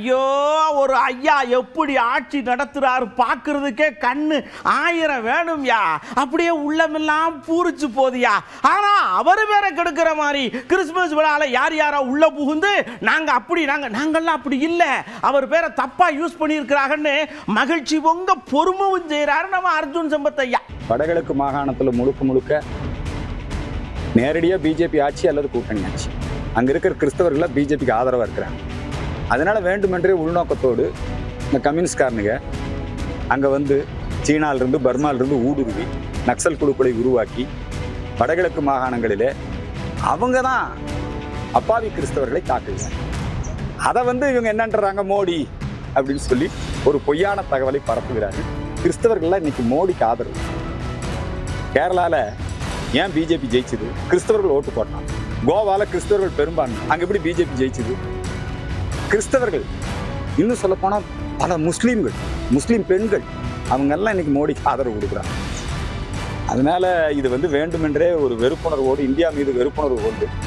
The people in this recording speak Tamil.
ஐயோ, ஒரு ஐயா எப்படி ஆட்சி நடத்துறாரு பார்க்கறதுக்கே கண்ணு 1000 வேணும்யா. அப்படியே உள்ளமெல்லாம் பூரிச்சு போதியா. ஆனா அவர் வேற கெடுக்கிற மாதிரி கிறிஸ்துமஸ் விழால யார் யாரா உள்ள புகுந்து நாங்கெல்லாம் அப்படி இல்ல, அவர் பேரை தப்பா யூஸ் பண்ணியிருக்கிறாங்கன்னு மகிழ்ச்சி பொங்க பொறுமவும் செய்யறாரு நம்ம அர்ஜுன் சம்பத் ஐயா. வடகிழக்கு மாகாணத்தில் முழுக்க நேரடியாக பிஜேபி ஆட்சி அல்லது கூட்டணி ஆட்சி. அங்கே இருக்கிற கிறிஸ்தவர்கள பிஜேபிக்கு ஆதரவாக இருக்கிறாங்க. அதனால வேண்டுமென்றே உள்நோக்கத்தோடு இந்த கம்யூனிஸ்ட்காரனுங்க அங்கே வந்து சீனாலிருந்து பர்மாலிருந்து ஊடுருவி நக்சல் குழுக்களை உருவாக்கி வடகிழக்கு மாகாணங்களிலே அவங்க தான் அப்பாவி கிறிஸ்தவர்களை தாக்குகிறாங்க. அதை வந்து இவங்க என்னன்றாங்க, மோடி அப்படின்னு சொல்லி ஒரு பொய்யான தகவலை பரப்புகிறார்கள். கிறிஸ்தவர்கள்லாம் இன்னைக்கு மோடிக்கு ஆதரவு. கேரளாவில் ஏன் பிஜேபி ஜெயிச்சது? கிறிஸ்தவர்கள் ஓட்டு போட்டாங்க. கோவாவில் கிறிஸ்தவர்கள் பெரும்பான்மை, அங்கே எப்படி பிஜேபி ஜெயிச்சது? கிறிஸ்தவர்கள், இன்னும் சொல்ல போனால் பல முஸ்லீம் பெண்கள் அவங்கெல்லாம் இன்னைக்கு மோடிக்கு ஆதரவு கொடுக்குறாங்க. அதனால இது வந்து வேண்டுமென்றே ஒரு வெறுப்புணர்வோடு, இந்தியா மீது வெறுப்புணர்வு கொண்டு